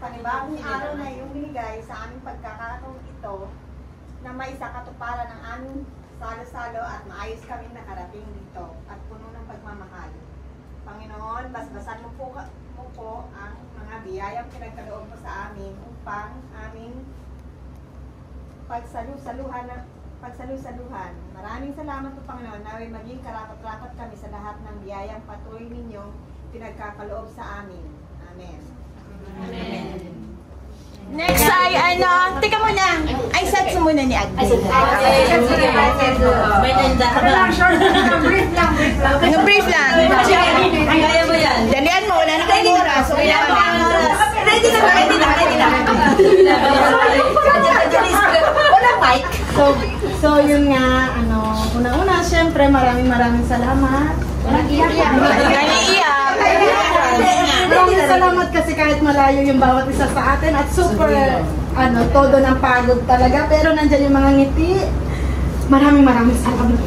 Panibagong araw na iyong binigay sa aming pagkakataon ito na may sakatuparan ng aming salo-salo at maayos kaming nakarating dito at puno ng pagmamahal. Panginoon, basbasan mo po ang mga biyayang pinagkaloob mo sa amin upang aming pagsalusaluhan. Maraming salamat po, Panginoon, naway maging karapat-rapat kami sa lahat ng biyayang patuloy ninyong pinagkakaloob sa amin. Amen. Amen. Next ay ano, teka muna. Ay, sats muna ni Agnes. May nanda ka ba? Brief lang. Kaya mo yan. Dalian mo, wala na kayong oras. So, Ready na. Wala mic. So yun nga, unang-una, syempre, maraming salamat. Maraming salamat kasi kahit malayo yung bawat isa sa atin at super, todo ng pagod talaga. Pero nandyan yung mga ngiti. Maraming salamat.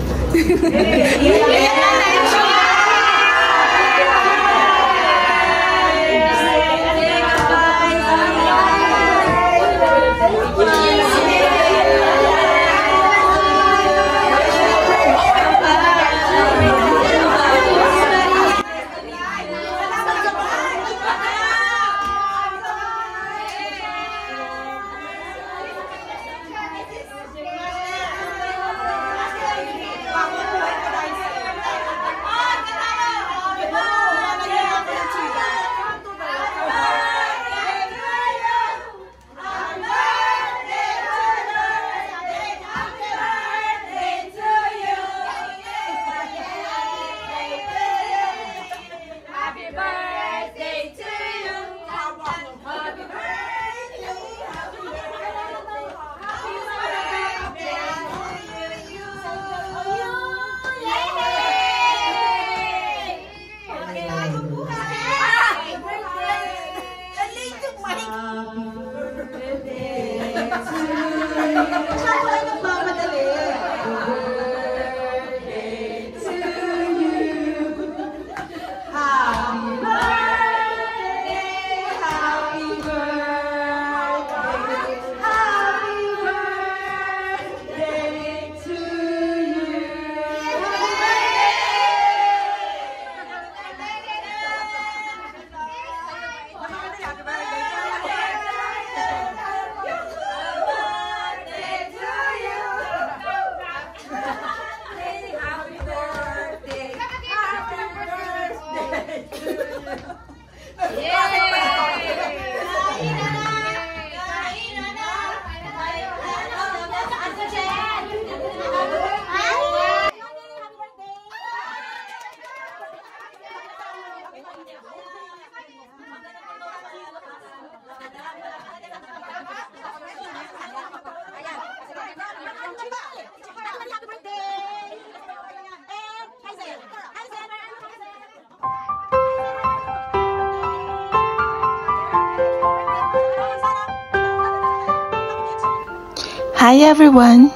Hi everyone!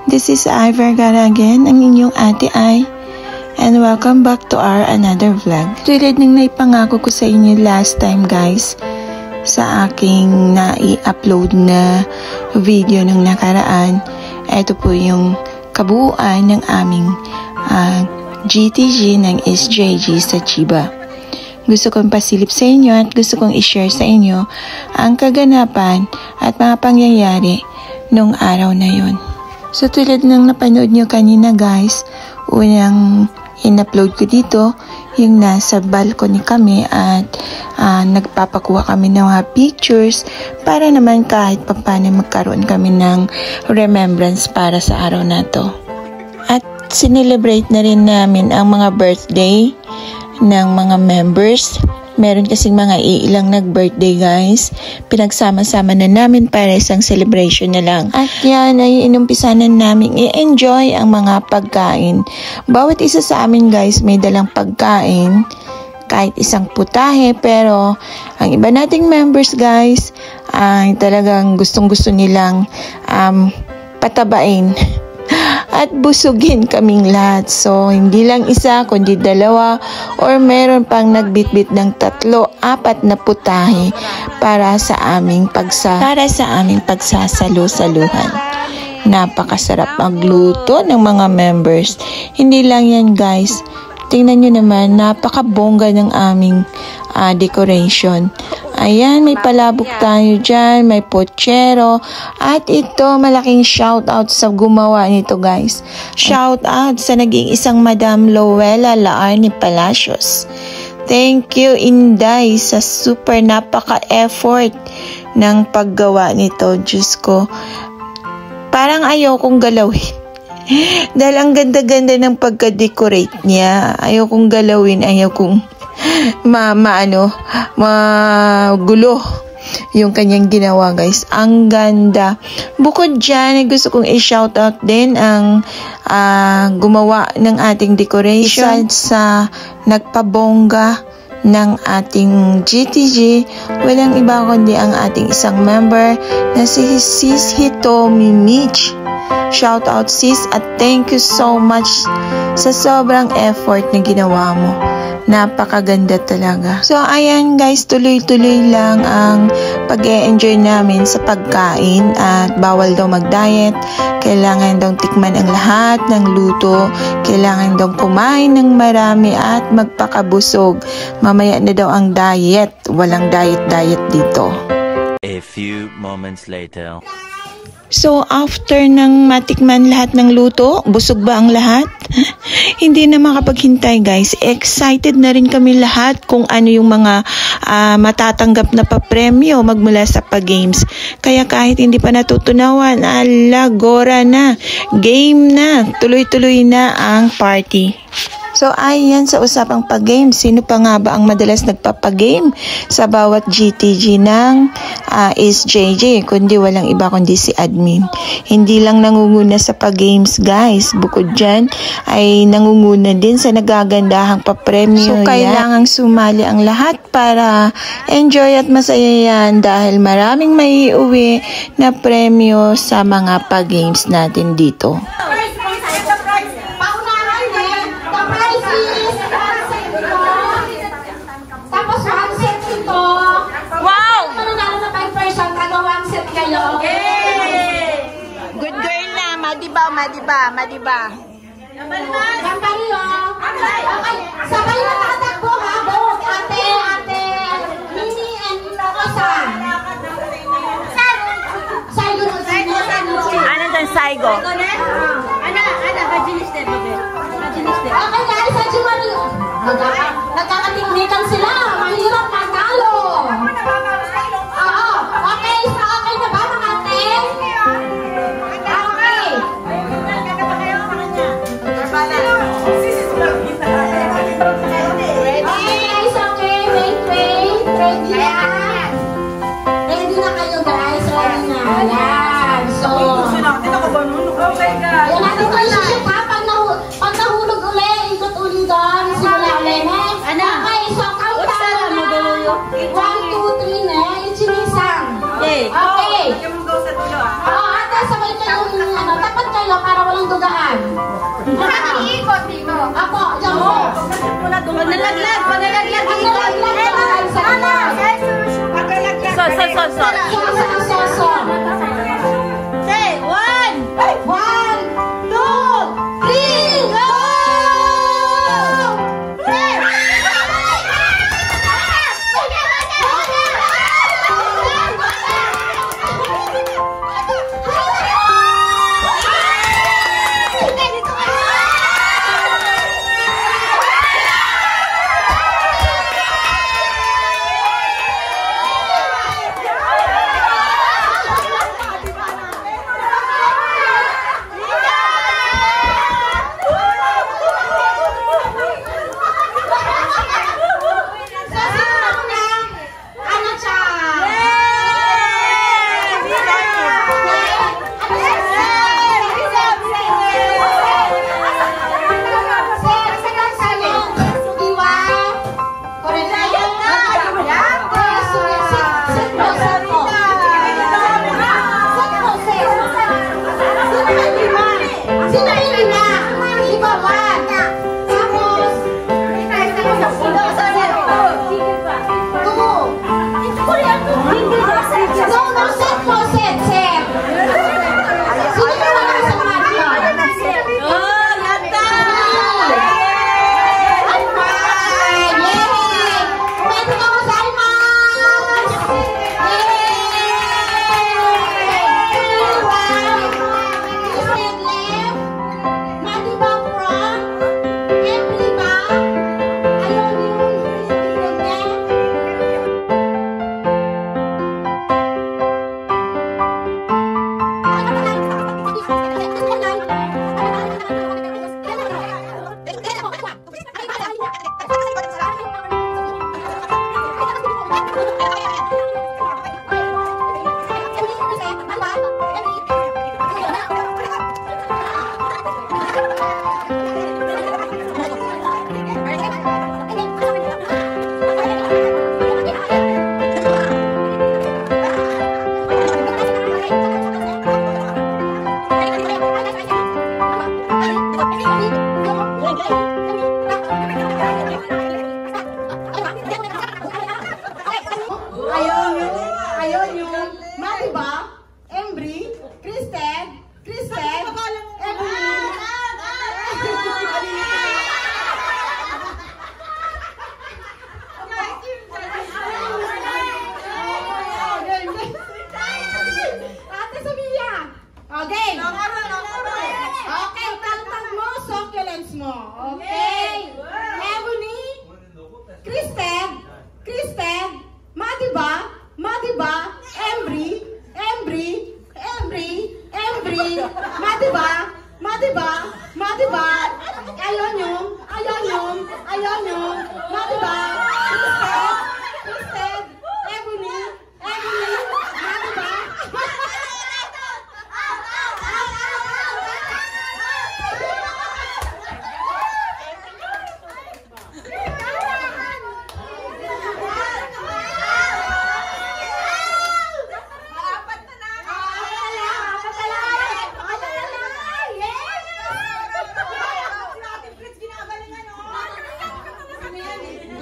This is I Vergara again, ang inyong ate ay. and welcome back to our another vlog. Tulad ng naipangako ko sa inyo last time guys, sa aking nai-upload na video ng nakaraan, ito po yung kabuuan ng aming GTG ng SJG sa Chiba. Gusto kong pasilip sa inyo at gusto kong i-share sa inyo ang kaganapan at mga pangyayari nung araw na yon. So tulad ng napanood nyo kanina guys, unang in-upload ko dito yung nasa balcony kami at nagpapakuha kami ng mga pictures para naman kahit paano magkaroon kami ng remembrance para sa araw na to. At sinelebrate na rin namin ang mga birthday ng mga members. Meron kasing mga iilang nag-birthday guys. Pinagsama-sama na namin para isang celebration na lang. At yan ay inumpisa na namin i-enjoy ang mga pagkain. Bawat isa sa amin guys may dalang pagkain. Kahit isang putahe, pero ang iba nating members guys ay talagang gustong-gusto nilang patabain at busugin kaming lahat. So, hindi lang isa, kundi dalawa or meron pang nagbitbit ng 3-4 na putahe para sa aming pagsasalo-saluhan. Napakasarap magluto ng mga members. Hindi lang yan guys. Tingnan nyo naman, napakabongga ng aming decoration. Ayan, may palabok tayo dyan, may pochero. At ito, malaking shoutout sa gumawa nito guys. Shoutout sa naging isang Madam Lowella Laarni Palacios. Thank you Inday sa super napaka-effort ng paggawa nito. Diyos ko, parang ayaw kong galawin. Dahil ang ganda-ganda ng pagka-decorate niya. Ayaw kong galawin, ayaw kong magulo yung kanyang ginawa guys. Ang ganda. Bukod dyan, gusto kong i-shoutout din ang gumawa ng ating decoration sa nagpabongga ng ating GTG. Walang iba kundi ang ating isang member na si Sis Hitomi Mitch. Shout out sis at thank you so much sa sobrang effort na ginawa mo. Napakaganda talaga. So ayan guys, tuloy-tuloy lang ang pag-e-enjoy namin sa pagkain at bawal daw mag-diet. Kailangan daw tikman ang lahat ng luto. Kailangan daw kumain ng marami at magpakabusog. Mamaya na daw ang diet. Walang diet dito. A few moments later. So, after ng matikman lahat ng luto, busog ba ang lahat? Hindi na makapaghintay guys. Excited na rin kami lahat kung ano yung mga matatanggap na papremyo magmula sa pag-games. Kaya kahit hindi pa natutunawan, gora na, game na, tuloy-tuloy na ang party. So, ayan sa usapang pag-game. Sino pa nga ba ang madalas nagpapag-game sa bawat GTG ng SJJ? Kundi walang iba kundi si admin. Hindi lang nangunguna sa pag-games guys. Bukod dyan ay nangunguna din sa nagagandahang papremyo. So, kailangang sumali ang lahat para enjoy at masaya yan dahil maraming maiuwi na premyo sa mga pag-games natin dito. Madiba. Gambaryo. Okay. Sabay na tatakbo ha. Ate, Mini and Rosa. Saigo. Ano dyan, Saigo? Okay guys, sa Jumari. Nagkakatiknikan sila. Mahirap magalo. Okay, okay na ba mga ate? Ready na kayo guys, ready na. Ayan, so ayan natin kayo shoot ha, pag nahulog uli, ikot uli doon, simula uli. Okay, so count down na 1, 2, 3 na, yung chinisang. Okay. Ate, sabay kayong ano, tapat kayo para walang dugaan. Iikot dito. Ako, dyan po. Panalaglag, panalaglag. So. Say, 1. 1, 2, 3, go!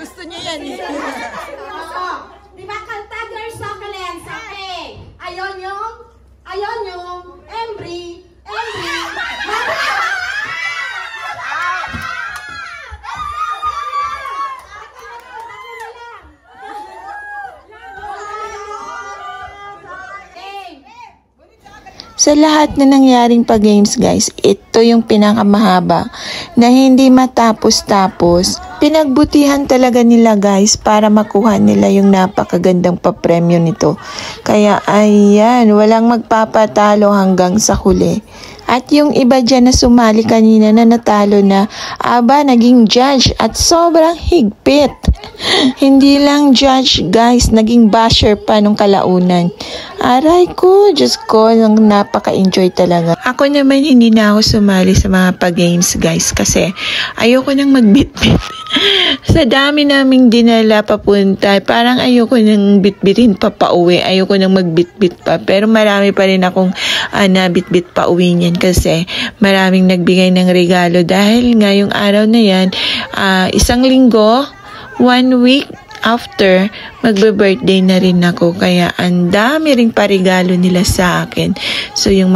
Gusto niya yan eh. Diba, Caltagler succulents? Okay. Ayun yung Embry. Sa lahat na nangyaring pa-games guys, ito yung pinakamahaba na hindi matapos-tapos. Pinagbutihan talaga nila guys para makuha nila yung napakagandang papremyo nito. Kaya ayan, walang magpapatalo hanggang sa huli. At yung iba dyan na sumali kanina na natalo na, aba, naging judge at sobrang higpit. Hindi lang judge guys, naging basher pa nung kalaunan. Aray ko, Diyos ko, napaka-enjoy talaga. Ako naman hindi na ako sumali sa mga pa-games guys kasi ayoko nang magbitbit. Sa dami naming dinala papunta, parang ayoko nang bitbitin pa pauwi. Ayoko nang magbitbit pa. Pero marami pa rin akong nabitbit pa uwi niyan kasi maraming nagbigay ng regalo. Dahil ngayong araw na yan, 1 linggo, 1 week after, magbe-birthday na rin ako. Kaya ang dami ring paregalo nila sa akin. So yung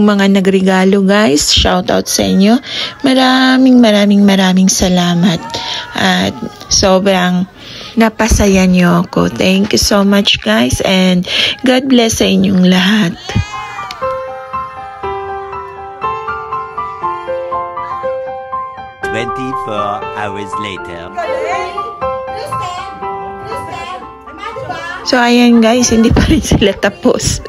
mga nagregalo guys, shout out sa inyo. Maraming salamat. At sobrang napasaya niyo ako. Thank you so much guys and God bless sa inyong lahat. Hours later. So ayan guys, hindi pa rin sila tapos.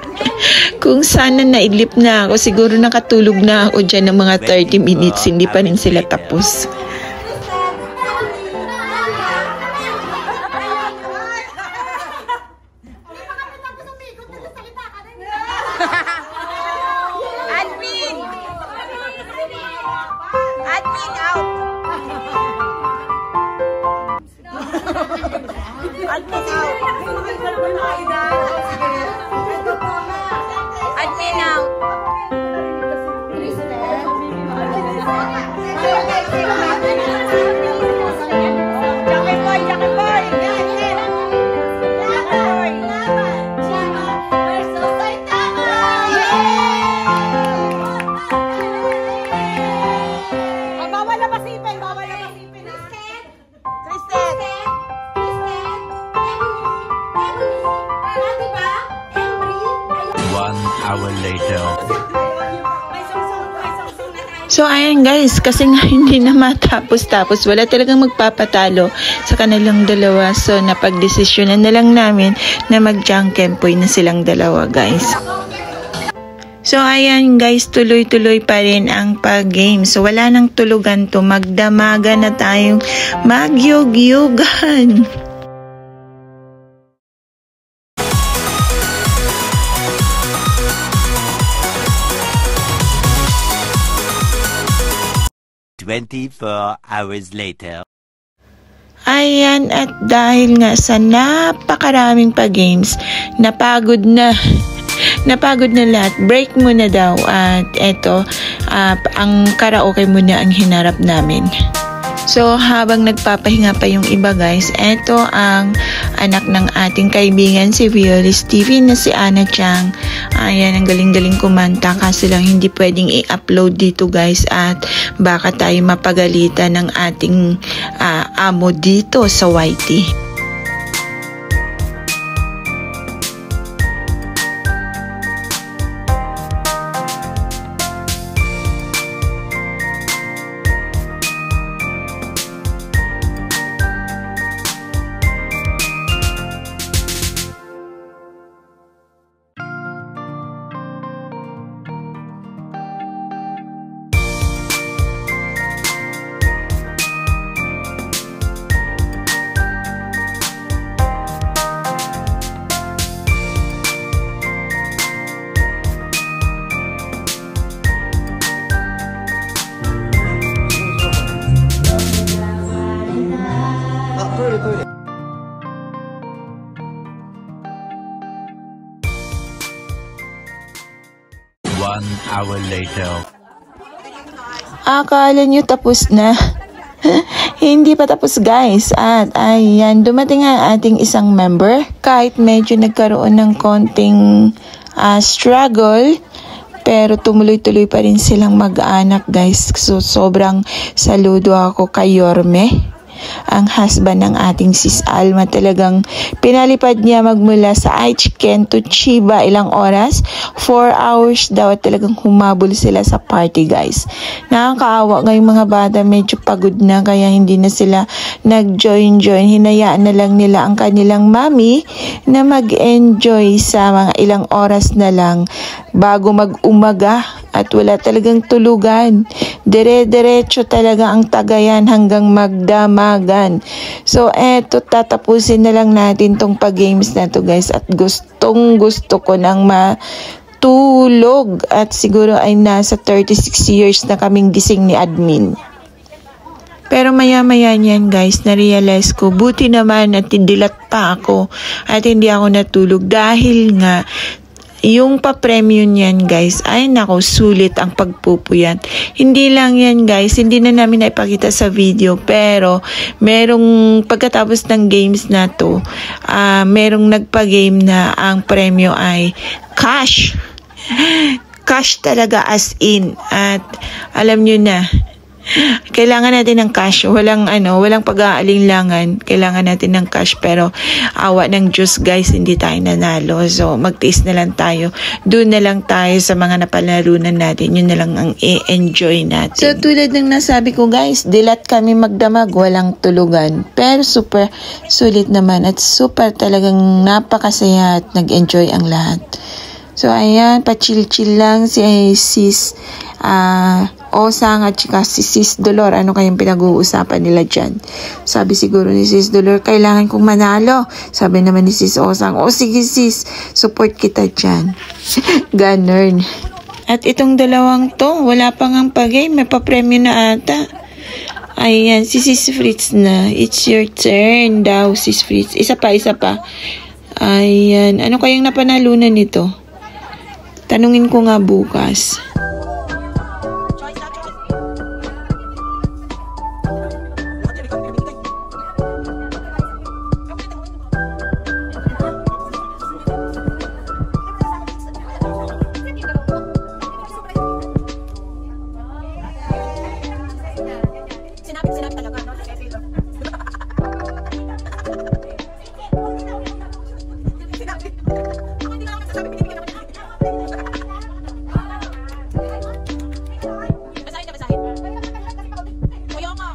Kung sana naidlip na ako, siguro nakatulog na ako dyan ng mga 30 minutes, hindi pa rin sila tapos. Admin out. Admin out. Admin out. So ayan guys, kasi nga hindi na matapos-tapos, wala talagang magpapatalo sa kanilang dalawa. So napagdesisyonan na lang namin na mag-jangkempoy na silang dalawa guys. So ayan guys, tuloy-tuloy pa rin ang pag-game. So wala nang tulugan to, magdamaga na tayong magyug-yugan. Hours later. Ayan, at dahil nga sa napakaraming pa-games, napagod na lahat. Break muna daw at eto, ang karaoke muna ang hinarap namin. So habang nagpapahinga pa yung iba guys, eto ang anak ng ating kaibigan si Violis TV na si Ana Chang. Ayan, ang galing-galing kumanta kasi lang hindi pwedeng i-upload dito guys at baka tayo mapagalitan ng ating amo dito sa YT. Hour later. Akala nyo tapos na? Hindi pa tapos guys. At ayan, dumating ang ating isang member. Kahit medyo nagkaroon ng konting struggle, pero tumuloy-tuloy pa rin silang mag-anak guys. So sobrang saludo ako kay Yorme, ang husband ng ating sis Alma. Talagang pinalipad niya magmula sa Aichiken to Chiba. Ilang oras? 4 hours daw at talagang humabol sila sa party guys. Nakakaawa ngayong mga bata, medyo pagod na kaya hindi na sila nag-join. Hinayaan na lang nila ang kanilang mami na mag-enjoy sa mga ilang oras na lang bago mag-umaga at wala talagang tulugan. Dire-diretso talaga ang tagayan hanggang magdamagan. So eto, tatapusin na lang natin tong pag-games na to guys at gustong gusto ko nang matulog at siguro ay nasa 36 years na kaming gising ni admin. Pero maya-maya niyan guys, na-realize ko, buti naman at dilat pa ako at hindi ako natulog dahil nga yung pa-premium niyan guys, ay nako, sulit ang pagpupuyat. Hindi lang yan guys, hindi na namin naipakita sa video, pero merong pagkatapos ng games na to, merong nagpa-game na ang premyo ay cash. Cash talaga as in. At alam nyo na, kailangan natin ng cash. Walang pag-aalinlangan. Kailangan natin ng cash, pero awa ng Diyos guys, hindi tayo nanalo. So magtiis na lang tayo. Doon na lang tayo sa mga napalarunan natin. Yun na lang ang i-enjoy natin. So tulad ng nasabi ko guys, dilat kami magdamag, walang tulugan. Pero super sulit naman at super talagang napakasaya at nag-enjoy ang lahat. So ayan, pa-chill-chill lang si Sis Osang at si Sis Dolor. Ano kayong pinag-uusapan nila dyan? Sabi siguro ni Sis Dolor, kailangan kong manalo. Sabi naman ni Sis Osang, o sige sis, support kita dyan. Ganun. At itong dalawang to, wala pa ngang pag-game, may pa-premyo na ata. Ayan, si Sis Fritz na. It's your turn daw, Sis Fritz. Isa pa. Ayan, ano kayang napanalunan nito? Tanungin ko nga bukas. Sinabi talaga, no? Ako hindi lang ako nagsasabi, binibigyan naman niya. Basahin. Kuya nga.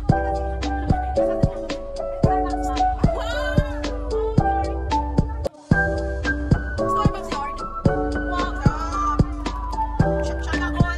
Starbucks yard. Wow, God. Shut up all.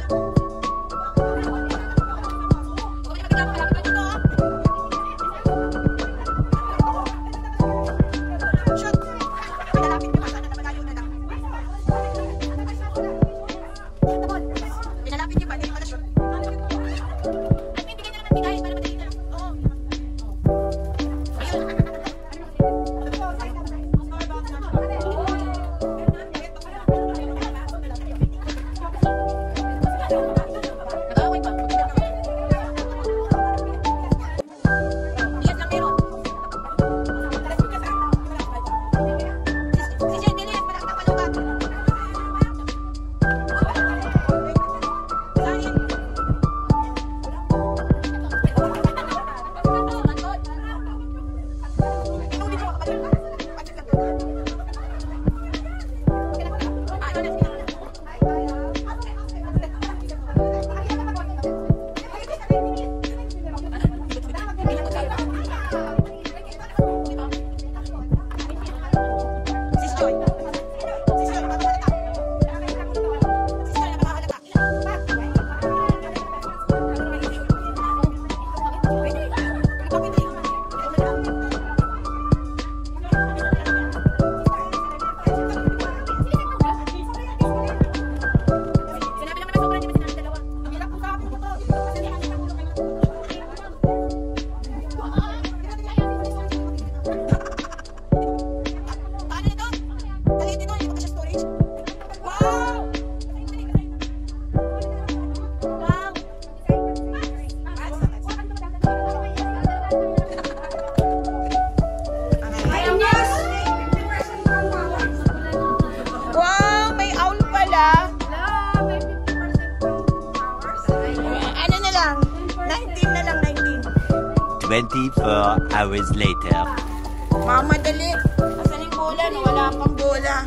lang. 19 na lang, 19. 24 hours later. Mamadali. Asan yung bola? Wala pang bola.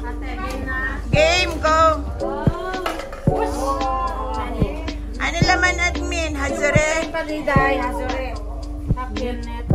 Game, go! Ano laman, admin? Hazure? Paliday, hazure. Happy net.